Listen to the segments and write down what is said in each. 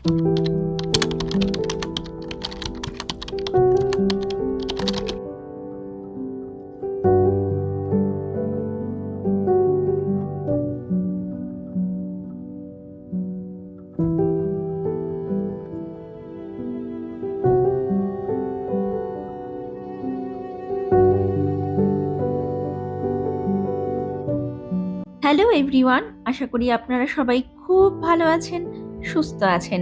Hello everyone, আশা করি আপনারা সবাই খুব ভালো আছেন, সুস্থ আছেন।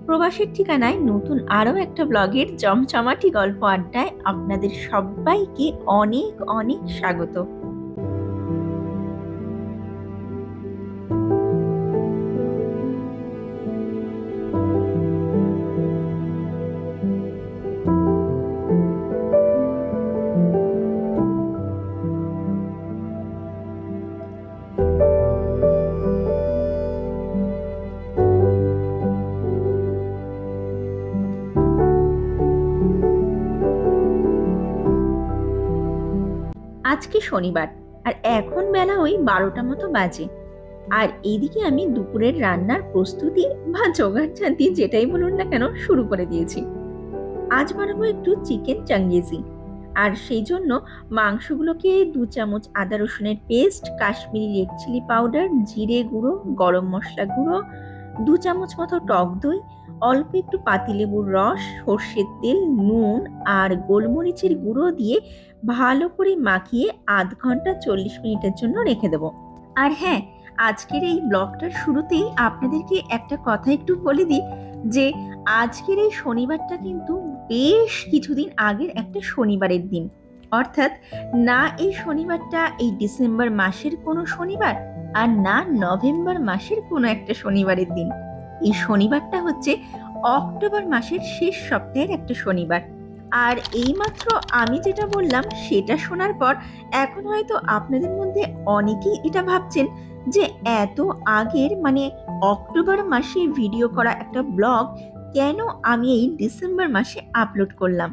প্রবাসের ঠিকানায় নতুন আরও একটা ব্লগের জমজমাটি গল্প আড্ডায় আপনাদের সবাইকে অনেক অনেক স্বাগত। আজকে শনিবার, আর এখন বেলা ওই 12টা মতো বাজে। আর এইদিকে আমি দুপুরের রান্নার প্রস্তুতি বা জোগাড়জান্তি যেটাই বলুন না কেন শুরু করে দিয়েছি। আজ বানাবো একটু চিকেন চাঙ্গেজি। আর সেই জন্য মাংসগুলোকে 2 চামচ আদা রসুনের paste, Kashmiri red chilli powder, জিরে গুঁড়ো, গরম মশলা গুঁড়ো, 2 চামচ মতো টক দই, অল্প একটু পাতিলেবুর রস, সর্ষের তেল, নুন আর গোলমরিচের গুঁড়ো দিয়ে ভালো করে মাখিয়ে আধ ঘন্টা 40 মিনিটের জন্য রেখে দেবো। আর হ্যাঁ, আজকের এই ব্লগটার শুরুতেই আপনাদেরকে একটা কথা একটু বলে দিই যে আজকের এই শনিবারটা কিন্তু বেশ কিছুদিন আগের একটা শনিবারের দিন। অর্থাৎ না এই শনিবারটা এই ডিসেম্বর মাসের কোনো শনিবার, আর না নভেম্বর মাসের কোনো একটা শনিবারের দিন। এই শনিবারটা হচ্ছে অক্টোবর মাসের শেষ সপ্তাহের একটা শনিবার। আর এইমাত্র আমি যেটা বললাম সেটা শোনার পর এখন হয়তো আপনাদের মধ্যে অনেকেই এটা ভাবছেন যে এত আগের মানে অক্টোবর মাসে ভিডিও করা একটা ব্লগ কেন আমি এই ডিসেম্বর মাসে আপলোড করলাম।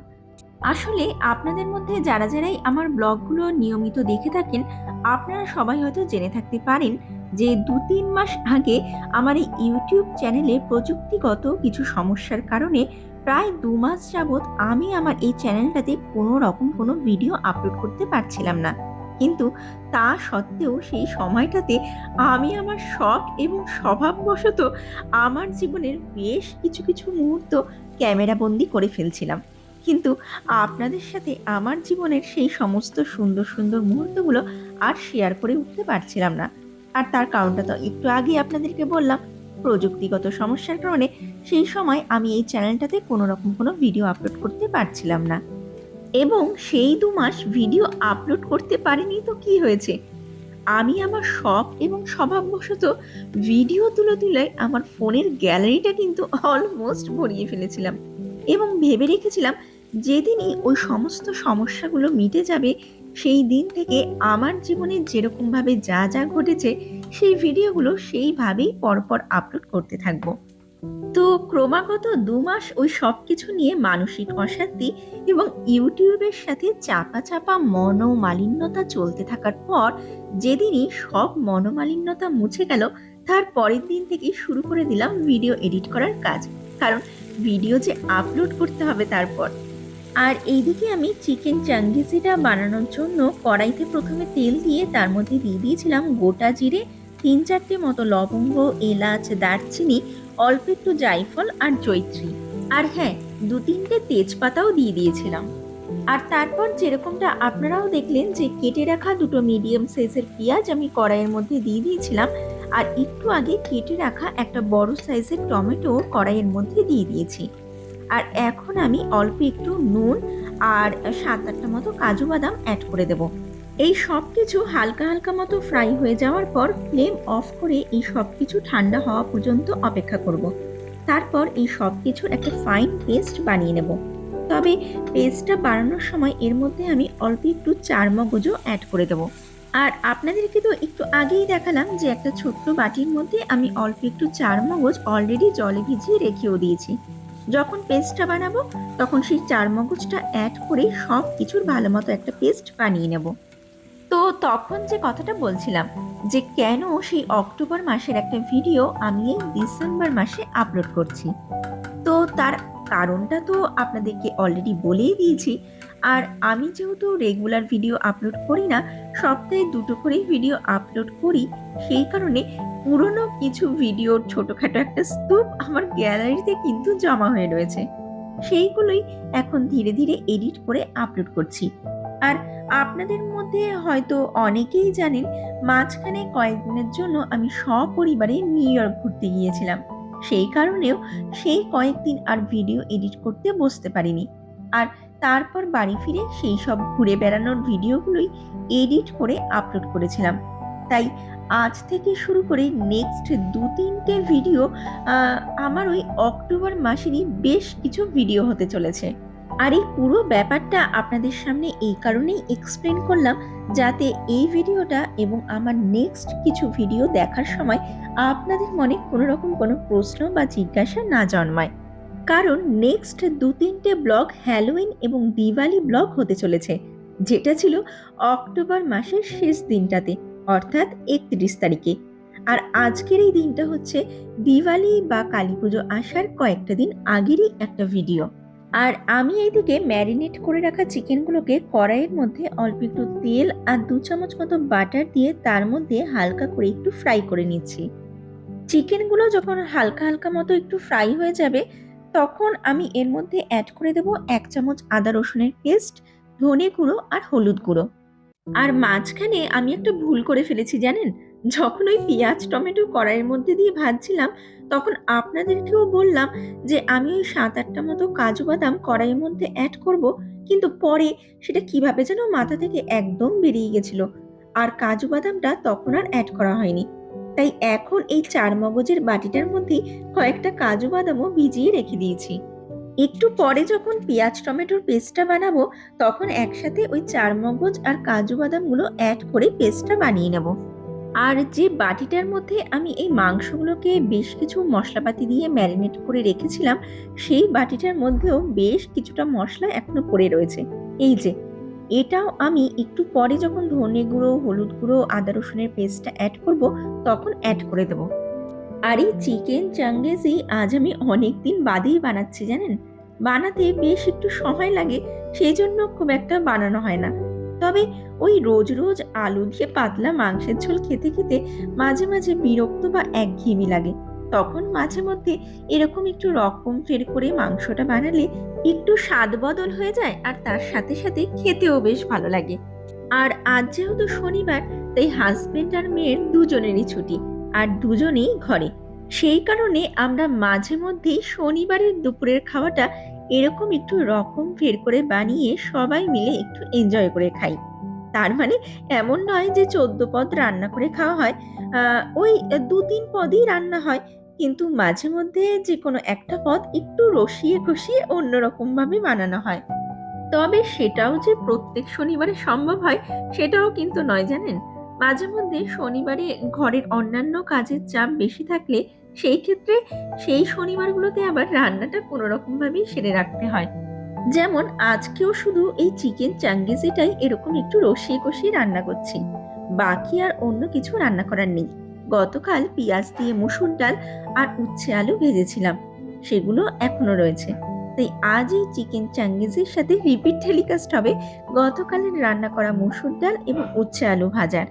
আসলে আপনাদের মধ্যে যারা যারাই আমার ব্লগগুলো নিয়মিত দেখে থাকেন, আপনারা সবাই হয়তো জেনে থাকতে পারেন যে 2-3 মাস আগে আমার এই ইউটিউব চ্যানেলে প্রযুক্তিগত কিছু সমস্যার কারণে প্রায় 2 মাস যাবৎ আমি আমার এই চ্যানেলটাতে কোনো রকম কোনো ভিডিও আপলোড করতে পারছিলাম না। কিন্তু তা সত্ত্বেও সেই সময়টাতে আমি আমার শখ এবং স্বভাববশত আমার জীবনের বেশ কিছু কিছু মুহূর্ত ক্যামেরাবন্দি করে ফেলছিলাম। কিন্তু আপনাদের সাথে আমার জীবনের সেই সমস্ত সুন্দর সুন্দর মুহূর্তগুলো আর শেয়ার করে উঠতে পারছিলাম না। আর তার কারণটা তো একটু আগেই আপনাদেরকে বললাম, প্রযুক্তিগত সমস্যার কারণে সেই সময় আমি এই চ্যানেলটাতে কোনো রকম কোনো ভিডিও আপলোড করতে পারছিলাম না। এবং সেই 2 মাস ভিডিও আপলোড করতে পারিনি তো কি হয়েছে, আমি আমার শখ এবং স্বভাববশত ভিডিও তুলে তুলে আমার ফোনের গ্যালারিটা কিন্তু অলমোস্ট ভরিয়ে ফেলেছিলাম এবং ভেবে রেখেছিলাম যেদিনই ওই সমস্ত সমস্যাগুলো মিটে যাবে সেই দিন থেকে আমার জীবনে যেরকমভাবে যা যা ঘটেছে সেই ভিডিওগুলো সেইভাবেই পরপর আপলোড করতে থাকবো। তো ক্রমাগত 2 মাস ওই সব কিছু নিয়ে মানসিক অশান্তি এবং ইউটিউবের সাথে চাপা চাপা মনোমালিন্যতা চলতে থাকার পর যেদিনই সব মনোমালিন্যতা মুছে গেল, তার পরের দিন থেকেই শুরু করে দিলাম ভিডিও এডিট করার কাজ। কারণ ভিডিও যে আপলোড করতে হবে তারপর। আর এইদিকে আমি চিকেন চাঙ্গিজিটা বানানোর জন্য কড়াইতে প্রথমে তেল দিয়ে তার মধ্যে দিয়ে দিয়েছিলাম গোটা জিরে, 3-4টে মতো লবঙ্গ, এলাচ, দারচিনি, অল্প একটু জায়ফল আর জয়িত্রী। আর হ্যাঁ, 2-3টে তেজপাতাও দিয়ে দিয়েছিলাম। আর তারপর যেরকমটা আপনারাও দেখলেন যে কেটে রাখা 2টো মিডিয়াম সাইজের পেঁয়াজ আমি কড়াইয়ের মধ্যে দিয়ে দিয়েছিলাম। আর একটু আগে কেটে রাখা একটা বড় সাইজের টমেটো কড়াইয়ের মধ্যে দিয়ে দিয়েছি। আর এখন আমি অল্প একটু নুন আর 7-8টা মতো কাজু বাদাম অ্যাড করে দেব। এই সব কিছু হালকা হালকা মতো ফ্রাই হয়ে যাওয়ার পর ফ্লেম অফ করে এই সব কিছু ঠান্ডা হওয়া পর্যন্ত অপেক্ষা করব। তারপর এই সব কিছুর একটা ফাইন পেস্ট বানিয়ে নেব। তবে পেস্টটা বানানোর সময় এর মধ্যে আমি অল্প একটু চারমগজও অ্যাড করে দেবো। আর আপনাদেরকে তো একটু আগেই দেখালাম যে একটা ছোট্ট বাটির মধ্যে আমি অল্প একটু চারমগজ অলরেডি জলে ভিজিয়ে রেখেও দিয়েছি। যখন পেস্টটা বানাবো তখন সেই চারমগজটা অ্যাড করে সব কিছুর ভালো মতো একটা পেস্ট বানিয়ে নেব। তো তখন যে কথাটা বলছিলাম, যে কেন সেই অক্টোবর মাসের একটা ভিডিও আমি এই ডিসেম্বর মাসে আপলোড করছি। তো তার কারণটা তো আপনাদেরকে অলরেডি বলেই দিয়েছি। আর আমি যেহেতু রেগুলার ভিডিও আপলোড করি না, সপ্তাহে 2টো করেই ভিডিও আপলোড করি, সেই কারণে পুরনো কিছু ভিডিওর ছোটখাটো একটা স্তূপ আমার গ্যালারিতে কিন্তু জমা হয়ে রয়েছে। সেইগুলোই এখন ধীরে ধীরে এডিট করে আপলোড করছি। আর আপনাদের মধ্যে হয়তো অনেকেই জানেন, মাঝখানে কয়েকদিনের জন্য আমি সপরিবারে নিউ ইয়র্ক ঘুরতে গিয়েছিলাম। সেই কারণেও সেই কয়েকদিন আর ভিডিও এডিট করতে বসতে পারিনি। আর তারপর বাড়ি ফিরে সেই সব ঘুরে বেড়ানোর ভিডিওগুলোই এডিট করে আপলোড করেছিলাম। তাই আজ থেকে শুরু করে নেক্সট 2-3টে ভিডিও আমার ওই অক্টোবর মাসেরই বেশ কিছু ভিডিও হতে চলেছে। আর এই পুরো ব্যাপারটা আপনাদের সামনে এই কারণেই এক্সপ্লেন করলাম, যাতে এই ভিডিওটা এবং আমার নেক্সট কিছু ভিডিও দেখার সময় আপনাদের মনে কোনো রকম কোনো প্রশ্ন বা জিজ্ঞাসা না জন্মায়। কারণ নেক্সট 2-3টে ব্লগ হ্যালোউইন এবং দিওয়ালি ব্লগ হতে চলেছে, যেটা ছিল অক্টোবর মাসের শেষ দিনটাতে, অর্থাৎ 31 তারিখে। আর আজকের এই দিনটা হচ্ছে দিওয়ালি বা কালী পুজো আসার কয়েকটা দিন আগেরই একটা ভিডিও। আর আমি এইদিকে ম্যারিনেট করে রাখা চিকেনগুলোকে কড়াইয়ের মধ্যে অল্প একটু তেল আর 2 চামচ মতো বাটার দিয়ে তার মধ্যে হালকা করে একটু ফ্রাই করে নিচ্ছি। চিকেনগুলো যখন হালকা হালকা মতো একটু ফ্রাই হয়ে যাবে, তখন আমি এর মধ্যে অ্যাড করে দেব 1 চামচ আদা রসুনের পেস্ট, ধনে গুঁড়ো আর হলুদ গুঁড়ো। আর মাঝখানে আমি একটা ভুল করে ফেলেছি জানেন, যখন ওই পেঁয়াজ টমেটো কড়াইয়ের মধ্যে দিয়ে ভাজছিলাম, তখন আপনাদেরকেও বললাম যে আমি ওই 7-8টা মতো কাজু বাদাম কড়াইয়ের মধ্যে অ্যাড করব, কিন্তু পরে সেটা কিভাবে যেন মাথা থেকে একদম বেরিয়ে গেছিল, আর কাজু বাদামটা তখন আর অ্যাড করা হয়নি। তাই এখন এই 4 মগজের বাটিটার মধ্যেই কয়েকটা কাজু বাদামও ভিজিয়ে রেখে দিয়েছি। একটু পরে যখন পেঁয়াজ টমেটোর পেস্টটা বানাবো, তখন একসাথে ওই 4 মগজ আর কাজু বাদামগুলো অ্যাড করে পেস্টটা বানিয়ে নেব। আর যে বাটিটার মধ্যে আমি এই মাংসগুলোকে বেশ কিছু মশলাপাতি দিয়ে ম্যারিনেট করে রেখেছিলাম, সেই বাটিটার মধ্যেও বেশ কিছুটা মশলা এখনো পড়ে রয়েছে। এই যে এটাও আমি একটু পরে যখন ধনে গুঁড়ো, হলুদ গুঁড়ো, আদা রসুনের পেস্টটা অ্যাড করব, তখন অ্যাড করে দেবো। আর এই চিকেন চাঙ্গেজি আজ আমি অনেকদিন বাদেই বানাচ্ছি জানেন। বানাতে বেশ একটু সময় লাগে, সেই জন্য খুব একটা বানানো হয় না। তবে ওই রোজ রোজ আলু দিয়ে পাতলা মাংসের ঝোল খেতে খেতে মাঝে মাঝে বিরক্ত বা একঘেয়েমি লাগে। তখন মাঝে মধ্যে এরকম একটু রকম ফের করে মাংসটা বানালে একটু স্বাদ বদল হয়ে যায়, আর তার সাথে সাথে খেতেও বেশ ভালো লাগে। আর আজ যেহেতু শনিবার, তাই হাজবেন্ড আর মেয়ের দুজনেরই ছুটি, আর দুজনেই ঘরে। সেই কারণে আমরা মাঝে মধ্যেই শনিবারের দুপুরের খাওয়াটা এরকম একটু রকম ফের করে বানিয়ে সবাই মিলে একটু এনজয় করে খাই। তার মানে এমন নয় যে 14 পদ রান্না করে খাওয়া হয়, ওই 2-3 পদই রান্না হয়, কিন্তু মাঝে মধ্যে যে কোনো একটা পদ একটু রসিয়ে কষিয়ে অন্যরকম ভাবে বানানো হয়। তবে সেটাও যে প্রত্যেক শনিবারে সম্ভব হয়, সেটাও কিন্তু নয় জানেন। মাঝে মধ্যে শনিবারে ঘরের অন্যান্য কাজের চাপ বেশি থাকলে সেই ক্ষেত্রে সেই শনিবারগুলোতে আবার রান্নাটা কোনো রকম ভাবেই সেরে রাখতে হয়। যেমন আজকেও শুধু এই চিকেন চাঙ্গিজিটাই এরকম একটু রসিয়ে কষিয়ে রান্না করছি, বাকি আর অন্য কিছু রান্না করার নেই। গতকাল পেঁয়াজ দিয়ে মুসুর ডাল আর উচ্ছে আলু ভেজেছিলাম, সেগুলো এখনো রয়েছে। তাই আজ এই চিকেন চাঙ্গিজির সাথে রিপিট টেলিকাস্ট হবে গতকালের রান্না করা মসুর ডাল এবং উচ্ছে আলু ভাজার।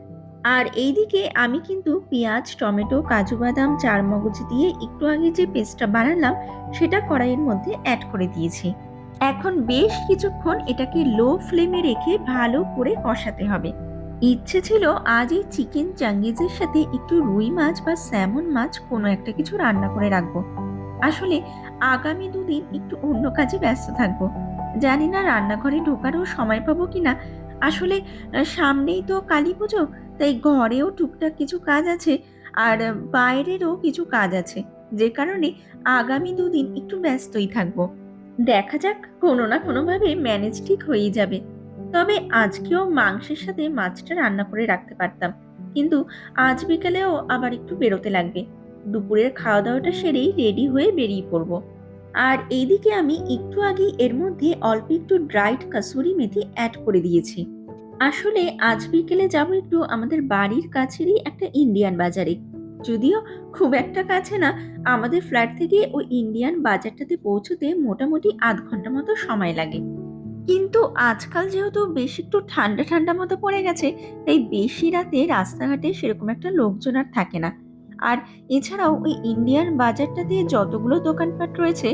আর এইদিকে আমি কিন্তু পেঁয়াজ টমেটো কাজু বাদাম 4 মগজ দিয়ে একটু আগে যে পেস্টটা বানালাম, সেটা কড়াইয়ের মধ্যে অ্যাড করে দিয়েছি। এখন বেশ কিছুক্ষণ এটাকে লো ফ্লেমে রেখে ভালো করে কষাতে হবে। ইচ্ছে ছিল আজ এই চিকেন চাঙ্গিজের সাথে একটু রুই মাছ বা স্যামন মাছ কোনো একটা কিছু রান্না করে রাখবো। আসলে আগামী 2 দিন একটু অন্য কাজে ব্যস্ত থাকবো। জানি না রান্নাঘরে ঢোকারও সময় পাবো কিনা। আসলে সামনেই তো কালী পুজো, তাই ঘরেও টুকটাক কিছু কাজ আছে, আর বাইরেরও কিছু কাজ আছে, যে কারণে আগামী 2 দিন একটু ব্যস্তই থাকবো। দেখা যাক, কোনো না কোনোভাবে ম্যানেজ ঠিক হয়েই যাবে। তবে আজকেও মাংসের সাথে মাছটা রান্না করে রাখতে পারতাম, কিন্তু আজ বিকালেও আবার একটু বেরোতে লাগবে। দুপুরের খাওয়া দাওয়াটা সেরেই রেডি হয়ে বেরিয়ে পড়বো। আর এইদিকে আমি একটু আগেই এর মধ্যে অল্প একটু ড্রাইড কাসুরি মেথি অ্যাড করে দিয়েছি। আসলে আজ বিকেলে যাব একটু আমাদের বাড়ির কাছেরই একটা ইন্ডিয়ান বাজারে। যদিও খুব একটা কাছে না, আমাদের ফ্ল্যাট থেকে ওই ইন্ডিয়ান বাজারটাতে পৌঁছতে মোটামুটি আধ ঘন্টা মতো সময় লাগে। কিন্তু আজকাল যেহেতু বেশ একটু ঠান্ডা ঠান্ডা মতো পড়ে গেছে, তাই বেশি রাতে রাস্তাঘাটে সেরকম একটা লোকজন আর থাকে না। আর এছাড়াও ওই ইন্ডিয়ান বাজারটাতে যতগুলো দোকানপাট রয়েছে,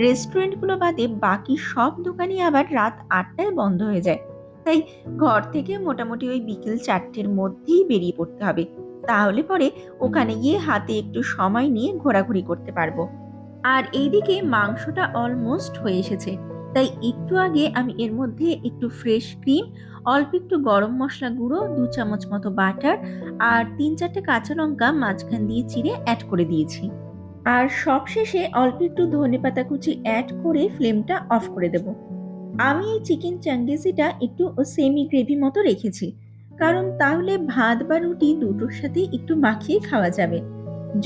রেস্টুরেন্টগুলো বাদে বাকি সব দোকানই আবার রাত ৮টায় বন্ধ হয়ে যায়। তাই ঘর থেকে মোটামুটি ওই বিকেল ৪টের মধ্যেই বেরিয়ে পড়তে হবে। তাহলে পরে ওখানে গিয়ে হাতে একটু সময় নিয়ে ঘোরাঘুরি করতে পারবো। আর এইদিকে মাংসটা অলমোস্ট হয়ে এসেছে, তাই একটু আগে আমি এর মধ্যে একটু ফ্রেশ ক্রিম, অল্প একটু গরম মশলা গুঁড়ো, ২ চামচ মতো বাটার আর ৩-৪টে কাঁচা লঙ্কা মাঝখান দিয়ে চিড়ে অ্যাড করে দিয়েছি। আর সবশেষে অল্প একটু ধনেপাতা কুচি অ্যাড করে ফ্লেমটা অফ করে দেব। আমি এই চিকেন চাঙ্গেজিটা একটু সেমি গ্রেভি মতো রেখেছি, কারণ তাহলে ভাত বা রুটি দুটোর সাথে একটু মাখিয়ে খাওয়া যাবে।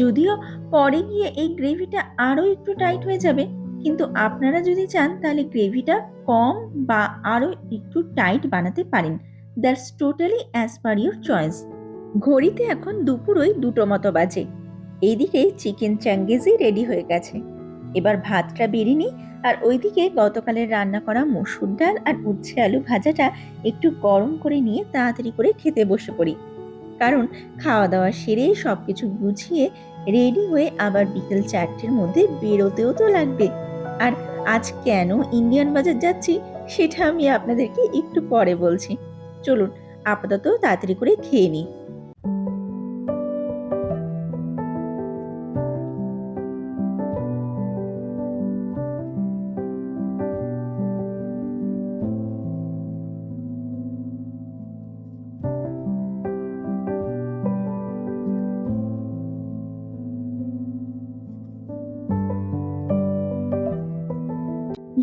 যদিও পরে গিয়ে এই গ্রেভিটা আরো একটু টাইট হয়ে যাবে, কিন্তু আপনারা যদি চান তাহলে গ্রেভিটা কম বা আরো একটু টাইট বানাতে পারেন। That's totally as per your choice. ঘড়িতে এখন দুপুর ওই ২টো মতো বাজে। এইদিকে চিকেন চাঙ্গেজি রেডি হয়ে গেছে। এবার ভাতটা বেড়ে নিই, আর ওইদিকে গতকালের রান্না করা মসুর ডাল আর উচ্ছে আলু ভাজাটা একটু গরম করে নিয়ে তাড়াতাড়ি করে খেতে বসে পড়ি। কারণ খাওয়া দাওয়া সেরে সবকিছু গুছিয়ে রেডি হয়ে আবার বিকেল ৪টের মধ্যে বেরোতেও তো লাগবে। আর আজ কেন ইন্ডিয়ান বাজার যাচ্ছি সেটা আমি আপনাদেরকে একটু পরে বলছি। চলুন আপাতত তাড়াতাড়ি করে খেয়ে নিই।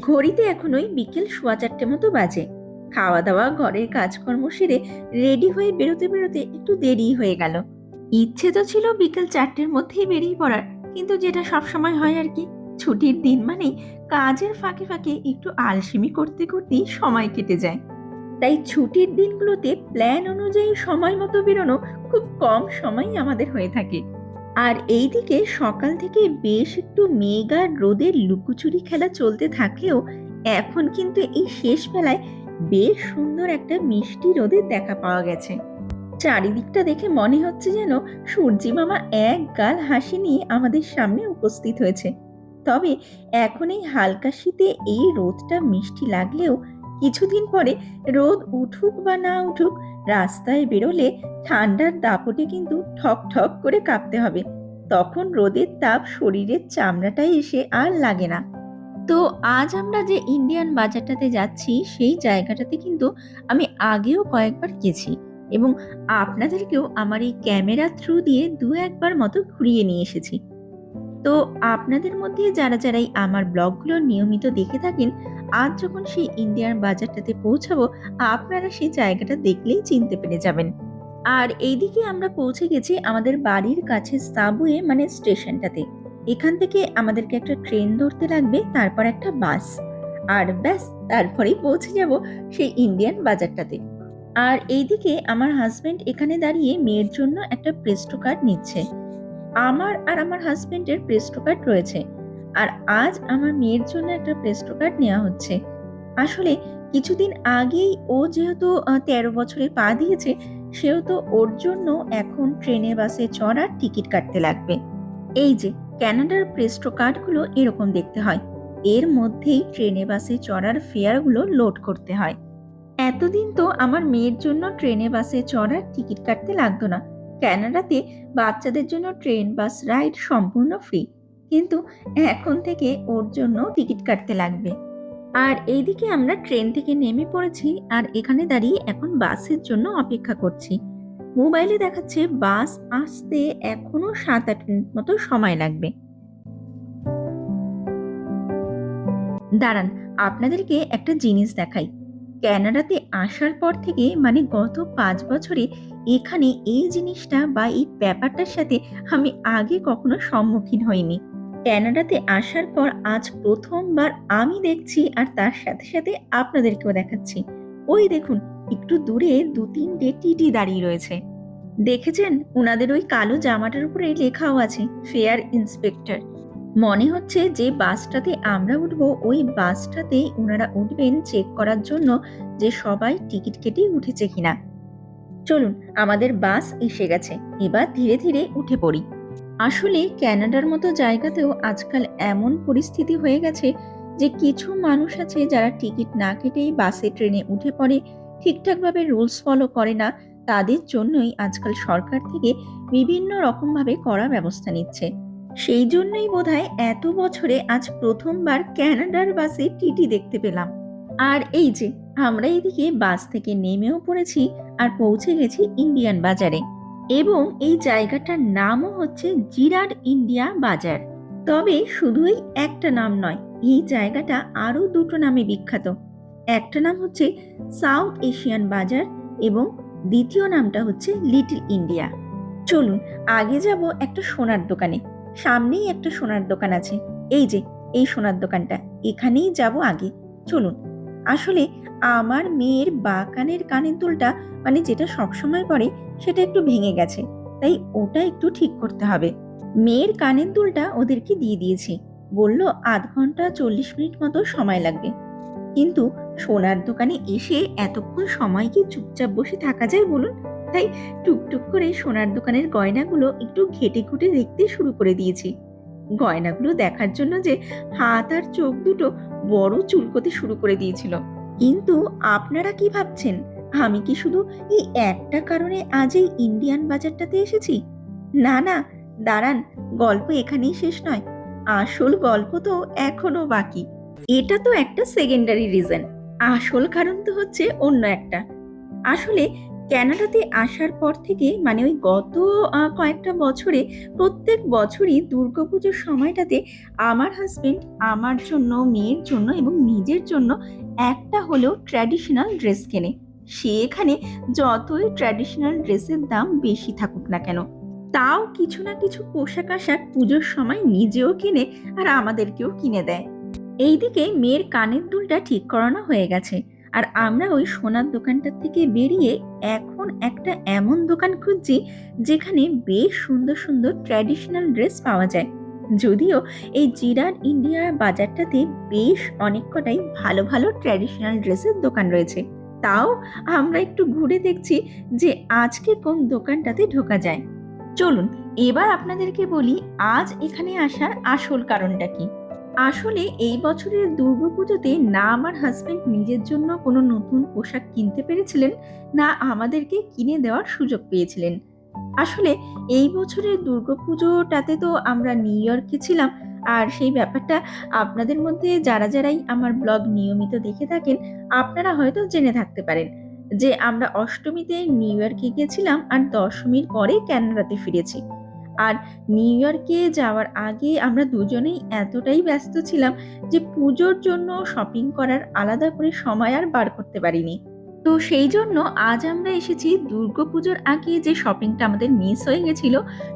ঘড়িতে এখন ওই বিকেল ৪:15 মতো বাজে। খাওয়া দাওয়া ঘরের কাজকর্ম সেরে রেডি হয়ে বেরোতে বেরোতে একটু দেরি হয়ে গেল। ইচ্ছে তো ছিল বিকেল ৪টের মধ্যেই বেরিয়ে পড়ার, কিন্তু যেটা সবসময় হয় আর কি, ছুটির দিন মানেই কাজের ফাঁকে ফাঁকে একটু আলসেমি করতে করতেই সময় কেটে যায়। তাই ছুটির দিনগুলোতে প্ল্যান অনুযায়ী সময় মতো বেরোনো খুব কম সময়ই আমাদের হয়ে থাকে। আর এইদিকে সকাল থেকে বেশ একটু মেঘ আর রোদের লুকোচুরি খেলা চলতে থাকলেও এখন কিন্তু এই শেষ বেলায় বেশ সুন্দর একটা মিষ্টি রোদের দেখা পাওয়া গেছে। চারিদিকটা দেখে মনে হচ্ছে যেন সূর্যি মামা এক গাল হাসি নিয়ে আমাদের সামনে উপস্থিত হয়েছে। তবে এখন এই হালকা শীতে এই রোদটা মিষ্টি লাগলেও কিছুদিন পরে রোদ উঠুক বা না উঠুক, রাস্তায় বেরোলে ঠান্ডার দাপটে কিন্তু ঠক ঠক করে কাঁপতে হবে। তখন রোদের তাপ শরীরের চামড়াটায় এসে আর লাগে না। তো আজ আমরা যে ইন্ডিয়ান বাজারটাতে যাচ্ছি সেই জায়গাটাতে কিন্তু আমি আগেও কয়েকবার গেছি, এবং আপনাদেরকেও আমার এই ক্যামেরা থ্রু দিয়ে দু একবার মতো ঘুরিয়ে নিয়ে এসেছি। তো আপনাদের মধ্যে যারা যারা এই আমার ব্লগগুলো নিয়মিত দেখে থাকেন, আজ যখন সেই ইন্ডিয়ান বাজারটাতে পৌঁছাবো, আপনারা সেই জায়গাটা দেখলেই চিনতে পেরে যাবেন। আর এইদিকে আমরা পৌঁছে গেছি আমাদের বাড়ির কাছে সাবওয়ে মানে স্টেশনটাতে। এখান থেকে আমাদেরকে একটা ট্রেন ধরতে লাগবে, তারপর একটা বাস। আর ব্যাস, তারপরেই পৌঁছে যাব সেই ইন্ডিয়ান বাজারটাতে। আর এইদিকে আমার হাজবেন্ড এখানে দাঁড়িয়ে মেয়ের জন্য একটা প্রেস্টো কার্ড নিচ্ছে। আমার আর আমার হাজবেন্ডের প্রেস্টো কার্ড রয়েছে। আর আজ আমার মেয়ের জন্য একটা প্রেস্টো কার্ড নেওয়া হচ্ছে। আসলে কিছুদিন আগেই ও যেহেতু ১৩ বছরে পা দিয়েছে, সেহেতু ওর জন্য এখন ট্রেনে বাসে চড়ার টিকিট কাটতে লাগবে। এই যে ক্যানাডার প্রেস্টো কার্ডগুলো এরকম দেখতে হয়। এর মধ্যেই ট্রেনে বাসে চড়ার ফেয়ারগুলো লোড করতে হয়। এতদিন তো আমার মেয়ের জন্য ট্রেনে বাসে চড়ার টিকিট কাটতে লাগতো না। কানাডাতে বাচ্চাদের জন্য ট্রেন বাস রাইড সম্পূর্ণ ফ্রি, কিন্তু এখন থেকে ওর জন্য টিকিট কাটতে লাগবে। আর এইদিকে আমরা ট্রেন থেকে নেমে পড়েছি, আর এখানে দাঁড়িয়ে এখন বাসের জন্য অপেক্ষা করছি। মোবাইলে দেখাচ্ছে বাস আসতে এখনো ৭-৮ মিনিট মতো সময় লাগবে। দাঁড়ান, আপনাদেরকে একটা জিনিস দেখাই। কানাডাতে আসার পর থেকে মানে গত ৫ বছরে এখানে এই জিনিসটা বা এই ব্যাপারটার সাথে আমি আগে কখনো সম্মুখীন হইনি। কানাডাতে আসার পর আজ প্রথমবার আমি দেখছি, আর তার সাথে সাথে আপনাদেরকেও দেখাচ্ছি। ওই দেখুন, একটু দূরে 2-3টে টিটি দাঁড়িয়ে রয়েছে। দেখেছেন ওনাদের ওই কালো জামাটার উপরে লেখাও আছে ফেয়ার ইন্সপেক্টর। মনে হচ্ছে যে বাসটাতে আমরা উঠবো ওই বাসটাতেই ওনারা উঠবেন চেক করার জন্য যে সবাই টিকিট কেটে উঠেছে কিনা। চলুন, আমাদের বাস এসে গেছে, এবার ধীরে ধীরে উঠে পড়ি। আসলে কানাডার মতো জায়গাতেও আজকাল এমন পরিস্থিতি হয়ে গেছে যে কিছু মানুষ আছে যারা টিকিট না কেটেই বাসে ট্রেনে উঠে পড়ে, ঠিকঠাকভাবে রুলস ফলো করে না। তাদের জন্যই আজকাল সরকার থেকে বিভিন্ন রকমভাবে কড়া ব্যবস্থা নিচ্ছে। সেই জন্যই বোধহয় এত বছরে আজ প্রথমবার কানাডার বাসে টিটি দেখতে পেলাম। আর এই যে আমরা এদিকে বাস থেকে নেমেও পড়েছি আর পৌঁছে গেছি ইন্ডিয়ান বাজারে, এবং এই জায়গাটার নামও হচ্ছে জিরাড ইন্ডিয়া বাজার। তবে শুধুই একটা নাম নয়, এই জায়গাটা আরো দুটো নামে বিখ্যাত। একটা নাম হচ্ছে সাউথ এশিয়ান বাজার এবং দ্বিতীয় নামটা হচ্ছে লিটল ইন্ডিয়া। চলুন আগে যাব একটা সোনার দোকানে। সামনেই একটা সোনার দোকান আছে, এই যে এই সোনার দোকানটা, এখানেই যাব আগে। চলুন। আসলে আমার মেয়ের বা কানের কানের দুলটা, মানে যেটা সবসময় পরে, সেটা একটু ভেঙে গেছে, তাই ওটা একটু ঠিক করতে হবে। মেয়ের কানের দুলটা ওদেরকে দিয়ে দিয়েছি, বলল 0.5 ঘন্টা 40 মিনিট মতো সময় লাগবে। কিন্তু সোনার দোকানে এসে এতক্ষণ সময় কি চুপচাপ বসে থাকা যায় বলুন? তাই টুকটুক করে সোনার দোকানের গয়নাগুলো একটু ঘেটে ঘুটে দেখতে শুরু করে দিয়েছি। গয়নাগুলো দেখার জন্য যে হাত আর চোখ দুটো বড় চুলকোতে শুরু করে দিয়েছিল। কিন্তু আপনারা কি ভাবছেন, আমি কি শুধু এই একটা কারণে আজ এই ইন্ডিয়ান বাজারটাতে এসেছি? না না, দাঁড়ান, গল্প এখানেই শেষ নয়, আসল গল্প তো এখনো বাকি। এটা তো একটা সেকেন্ডারি রিজন, আসল কারণ তো হচ্ছে অন্য একটা। আসলে কানাডাতে আসার পর থেকে, মানে ওই গত কয়েকটা বছরে, প্রত্যেক বছরই দুর্গাপুজোর সময়টাতে আমার হাজবেন্ড আমার জন্য, মেয়ের জন্য এবং নিজের জন্য একটা হলেও ট্র্যাডিশনাল ড্রেস কেনে। সে এখানে যতই ট্র্যাডিশনাল ড্রেসের দাম বেশি থাকুক না কেন, তাও কিছু না কিছু পোশাক আশাক পুজোর সময় নিজেও কেনে আর আমাদেরকেও কিনে দেয়। এইদিকে মেয়ের কানের দুলটা ঠিক করানো হয়ে গেছে, আর আমরা ওই সোনার দোকানটার থেকে বেরিয়ে এখন একটা এমন দোকান খুঁজছি যেখানে বেশ সুন্দর সুন্দর ট্র্যাডিশনাল ড্রেস পাওয়া যায়। যদিও এই জিরাড ইন্ডিয়া বাজারটাতে বেশ অনেক কটাই ভালো ভালো ট্র্যাডিশনাল ড্রেসের দোকান রয়েছে, তাও আমরা একটু ঘুরে দেখছি যে আজকে কোন দোকানটাতে ঢোকা যায়। চলুন এবার আপনাদেরকে বলি আজ এখানে আসার আসল কারণটা কি। আসলে এই বছরের দুর্গাপুজোতে না আমার হাজবেন্ড নিজের জন্য কোনো নতুন পোশাক কিনতে পেরেছিলেন, না আমাদেরকে কিনে দেওয়ার সুযোগ পেয়েছিলেন। আসলে এই বছরের দুর্গাপুজোটাতে তো আমরা নিউ ইয়র্কে ছিলাম, আর সেই ব্যাপারটা আপনাদের মধ্যে যারা যারাই আমার ব্লগ নিয়মিত দেখে থাকেন আপনারা হয়তো জেনে থাকতে পারেন যে আমরা অষ্টমীতে নিউ ইয়র্কে গেছিলাম আর দশমীর পরে কানাডাতে ফিরেছি। আর নিউ ইয়র্কে যাওয়ার আগে আমরা দুজনেই এতটাই ব্যস্ত ছিলাম যে পুজোর জন্য শপিং করার আলাদা করে সময় আর বার করতে পারিনি। তো সেই জন্য আজ আমরা এসেছি দুর্গাপুজোর আগে যে শপিংটা আমাদের মিস হয়ে গেছিল,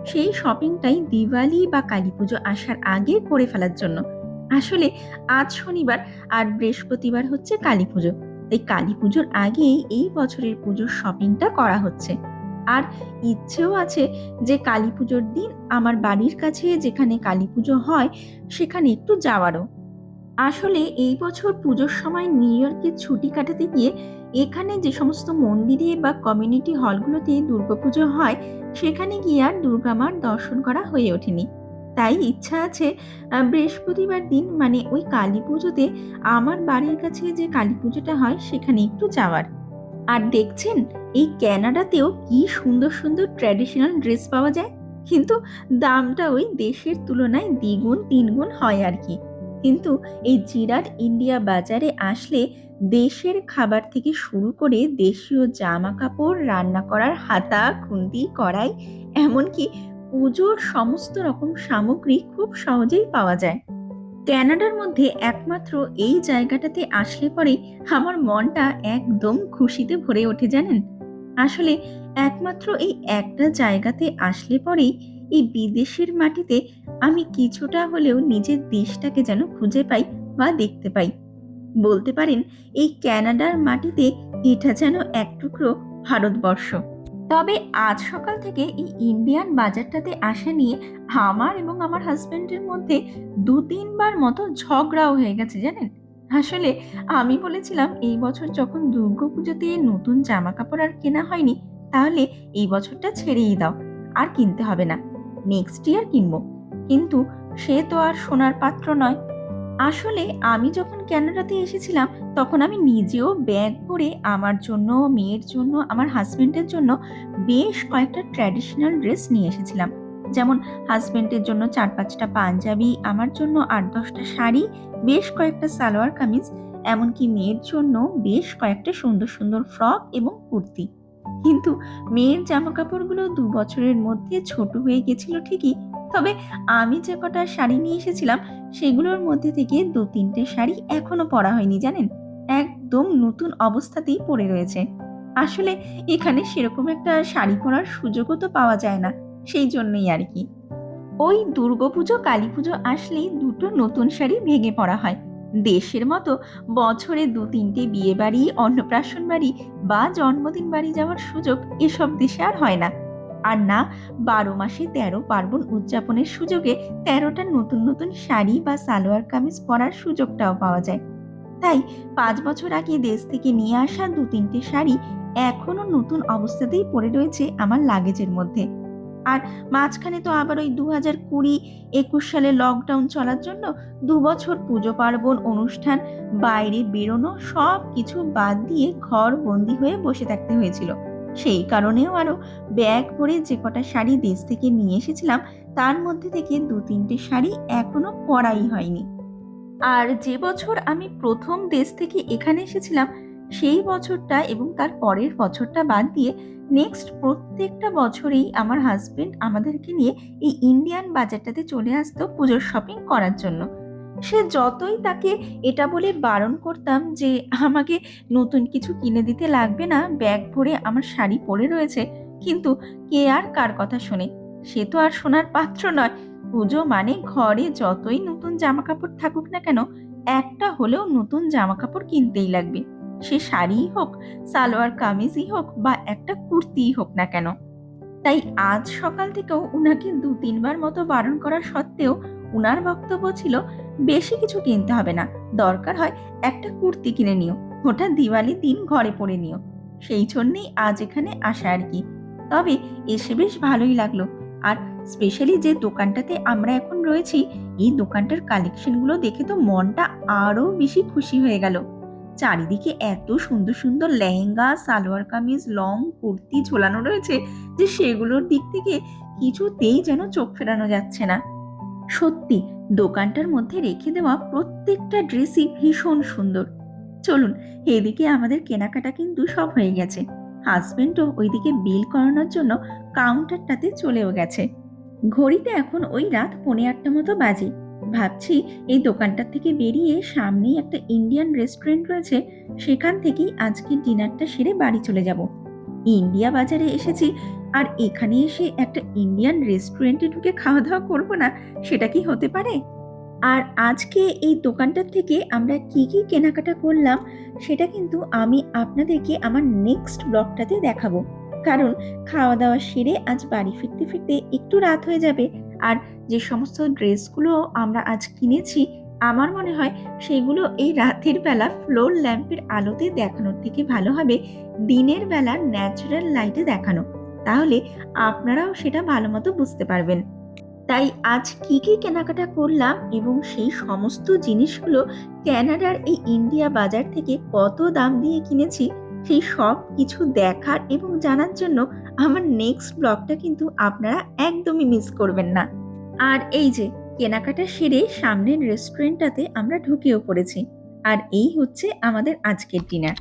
সেই শপিংটাই দিওয়ালি বা কালী পুজো আসার আগে করে ফেলার জন্য। আসলে আজ শনিবার আর বৃহস্পতিবার হচ্ছে কালী পুজো, তাই কালী পুজোর আগেই এই বছরের পুজোর শপিংটা করা হচ্ছে। আর ইচ্ছেও আছে যে কালী পুজোর দিন আমার বাড়ির কাছে যেখানে কালী পুজো হয় সেখানে একটু যাওয়ারও। আসলে এই বছর পুজোর সময় নিউ ইয়র্কে ছুটি কাটাতে গিয়ে এখানে যে সমস্ত মন্দিরে বা কমিউনিটি হলগুলোতে দুর্গাপুজো হয় সেখানে গিয়ে আর দুর্গা মার দর্শন করা হয়ে ওঠেনি। তাই ইচ্ছা আছে বৃহস্পতিবার দিন, মানে ওই কালী পুজোতে আমার বাড়ির কাছে যে কালী পুজোটা হয় সেখানে একটু যাওয়ার। আর দেখছেন এই কানাডাতেও কি সুন্দর সুন্দর ট্র্যাডিশনাল ড্রেস পাওয়া যায়, কিন্তু দামটা ওই দেশের তুলনায় দ্বিগুণ তিনগুণ হয় আর কি। কিন্তু এই জিরাড ইন্ডিয়া বাজারে আসলে দেশের খাবার থেকে শুরু করে দেশীয় জামা কাপড়, রান্না করার হাতা খুন্তি কড়াই, এমনকি পুজোর সমস্ত রকম সামগ্রী খুব সহজেই পাওয়া যায়। কানাডার মধ্যে একমাত্র এই জায়গাটাতে আসলে পরেই আমার মনটা একদম খুশিতে ভরে ওঠে জানেন। আসলে একমাত্র এই একটা জায়গাতে আসলে পরেই এই বিদেশের মাটিতে আমি কিছুটা হলেও নিজের দেশটাকে যেন খুঁজে পাই বা দেখতে পাই। বলতে পারেন এই ক্যানাডার মাটিতে এটা যেন এক টুকরো ভারতবর্ষ। তবে আজ সকাল থেকে এই ইন্ডিয়ান বাজারটাতে আসা নিয়ে আমার এবং আমার হাজবেন্ডের মধ্যে ২-৩ বার মতো ঝগড়াও হয়ে গেছে জানেন। আসলে আমি বলেছিলাম এই বছর যখন দুর্গাপুজোতে নতুন জামা কাপড় আর কেনা হয়নি, তাহলে এই বছরটা ছেড়েই দাও, আর কিনতে হবে না, নেক্সট ইয়ার কিনবো। কিন্তু সে তো আর সোনার পাত্র নয়। আসলে আমি যখন ক্যানাডাতে এসেছিলাম তখন আমি নিজেও ব্যাগ করে আমার জন্য, মেয়ের জন্য, আমার হাজবেন্ডের জন্য বেশ কয়েকটা ট্র্যাডিশনাল ড্রেস নিয়ে এসেছিলাম। যেমন হাজবেন্ডের জন্য ৪-৫টা পাঞ্জাবি, আমার জন্য ৮-১০টা শাড়ি, বেশ কয়েকটা সালোয়ার কামিজ, এমনকি মেয়ের জন্য বেশ কয়েকটা সুন্দর সুন্দর ফ্রক এবং কুর্তি। কিন্তু মেয়ের জামা কাপড়গুলো ২ বছরের মধ্যে ছোট হয়ে গেছিল ঠিকই, তবে আমি যে কটা শাড়ি নিয়ে এসেছিলাম সেগুলোর মধ্যে থেকে ২-৩টে শাড়ি এখনো পরা হয়নি জানেন। একদম নতুন অবস্থাতেই পড়ে রয়েছে। আসলে এখানে সেরকম একটা শাড়ি পরার সুযোগও তো পাওয়া যায় না। সেই জন্যই আরকি। ওই দুর্গাপুজো, কালীপুজো আসলেই ২টো নতুন শাড়ি ভেঙে পড়া হয়। দেশের মতো বছরে ২-৩টে বিয়েবাড়ি, অন্নপ্রাশন বাড়ি বা জন্মদিন বাড়ি যাওয়ার সুযোগ এসব দেশে আর হয় না। আর না ১২ মাসে ১৩ পার্বণ উদযাপনের সুযোগে ১৩টা নতুন নতুন শাড়ি বা সালোয়ার কামিজ পরার সুযোগটাও পাওয়া যায়। তাই ৫ বছর আগে দেশ থেকে নিয়ে আসা ২-৩টে শাড়ি এখনো নতুন অবস্থাতেই পড়ে রয়েছে আমার লাগেজের মধ্যে। আর মাঝখানে তো আবার ওই ২০২০-২১ সালে লকডাউন চলার জন্য ২ বছর পুজো পার্বণ, অনুষ্ঠান, বাইরে বেরোনো সবকিছু বাদ দিয়ে ঘর বন্দি হয়ে বসে থাকতে হয়েছিল। সেই কারণেও আরো ব্যাগ ভরে যে কটা শাড়ি দেশ থেকে নিয়ে এসেছিলাম তার মধ্যে থেকে ২-৩টে শাড়ি এখনো পরাই হয়নি। আর যে বছর আমি ১ম দেশ থেকে এখানে এসেছিলাম, সেই বছরটা এবং তার পরের বছরটা বাদ দিয়ে নেক্সট প্রত্যেকটা বছরেই আমার হাসব্যান্ড আমাদেরকে নিয়ে এই ইন্ডিয়ান বাজারটাতে চলে আসতো পুজোর শপিং করার জন্য। সে যতই তাকে এটা বলে বারণ করতাম যে আমাকে নতুন কিছু কিনে দিতে লাগবে না, ব্যাগ ভরে আমার শাড়ি পড়ে রয়েছে, কিন্তু কে আর কার কথা শোনে? সে তো আর সোনার পাত্র নয়। পুজো মানে ঘরে যতই নতুন জামা কাপড় থাকুক না কেন, একটা হলেও নতুন জামা কাপড় কিনতেই লাগবে। সে শাড়িই হোক, সালোয়ার কামিজই হোক বা একটা কুর্তিই হোক না কেন। তাই আজ সকাল থেকেও উনাকে ২-৩ বার মতো বারণ করা সত্ত্বেও উনার বক্তব্য ছিল, বেশি কিছু কিনতে হবে না, দরকার হয় একটা কুর্তি কিনে নিও, ওটা দিওয়ালির দিন ঘরে পরে নিও। সেই জন্যেই আজ এখানে আসা আর কি। তবে এসে বেশ ভালোই লাগলো। আর স্পেশালি যে দোকানটাতে আমরা এখন রয়েছি, এই দোকানটার কালেকশনগুলো দেখে তো মনটা আরো বেশি খুশি হয়ে গেল। চারিদিকে এত সুন্দর সুন্দর লেহেঙ্গা, সালোয়ার কামিজ, লং কুর্তি ঝোলানো রয়েছে যে সেগুলোর দিক থেকে কিছুতেই যেন চোখ ফেরানো যাচ্ছে না। সত্যি দোকানটার মধ্যে রেখে দেওয়া প্রত্যেকটা ড্রেসই ভীষণ সুন্দর। চলুন, এদিকে আমাদের কেনাকাটা কিন্তু সব হয়ে গেছে। হাজবেন্ডও ওইদিকে বিল করানোর জন্য কাউন্টারটাতে চলেও গেছে। ঘড়িতে এখন ওই রাত 8:45 মতো বাজে। ভাবছি এই দোকানটার থেকে বেরিয়ে সামনেই একটা ইন্ডিয়ান রেস্টুরেন্ট রয়েছে, সেখান থেকেই আজকে ডিনারটা সেরে বাড়ি চলে যাব। ইন্ডিয়া বাজারে এসেছি, আর এখানে এসে একটা ইন্ডিয়ান রেস্টুরেন্টে ঢুকে খাওয়া দাওয়া করবো না, সেটা কি হতে পারে? আর আজকে এই দোকানটার থেকে আমরা কি কি কেনাকাটা করলাম সেটা কিন্তু আমি আপনাদেরকে আমার নেক্সট ব্লগটাতে দেখাবো। কারণ খাওয়া দাওয়া সেরে আজ বাড়ি ফিরতে ফিরতে একটু রাত হয়ে যাবে। আর যে সমস্ত ড্রেসগুলো আমরা আজ কিনেছি, আমার মনে হয় সেগুলো এই রাতের বেলা ফ্লোর ল্যাম্পের আলোতে দেখানোর থেকে ভালো হবে দিনের বেলা ন্যাচারাল লাইটে দেখানো। তাহলে আপনারাও সেটা ভালো মতো বুঝতে পারবেন। তাই আজ কি কি কেনাকাটা করলাম এবং সেই সমস্ত জিনিসগুলো ক্যানাডার এই ইন্ডিয়া বাজার থেকে কত দাম দিয়ে কিনেছি, সেই সব কিছু দেখার এবং জানার জন্য আমার নেক্সট ব্লগটা কিন্তু আপনারা একদমই মিস করবেন না। আর এই যে কেনাকাটা সেরে সামনের রেস্টুরেন্টটাতে আমরা ঢুকেও পড়েছি। আর এই হচ্ছে আমাদের আজকের ডিনার।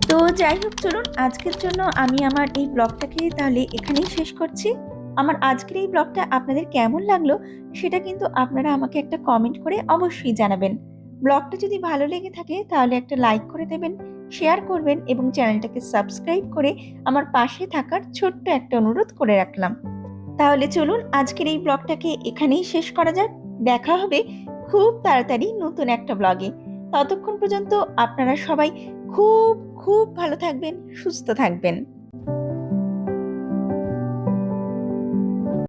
তো যাই হোক, চলুন আজকের জন্য আমি আমার এই ব্লগটাকে তাহলে এখানেই শেষ করছি। আমার আজকের এই ব্লগটা আপনাদের কেমন লাগলো সেটা কিন্তু আপনারা আমাকে একটা কমেন্ট করে অবশ্যই জানাবেন। ব্লগটা যদি ভালো লেগে থাকে তাহলে একটা লাইক করে দেবেন, শেয়ার করবেন এবং চ্যানেলটাকে সাবস্ক্রাইব করে আমার পাশে থাকার ছোট্ট একটা অনুরোধ করে রাখলাম। তাহলে চলুন আজকের এই ব্লগটাকে এখানেই শেষ করা যাক। দেখা হবে খুব তাড়াতাড়ি নতুন একটা ব্লগে। ততক্ষণ পর্যন্ত আপনারা সবাই খুব খুব ভালো থাকবেন, সুস্থ থাকবেন।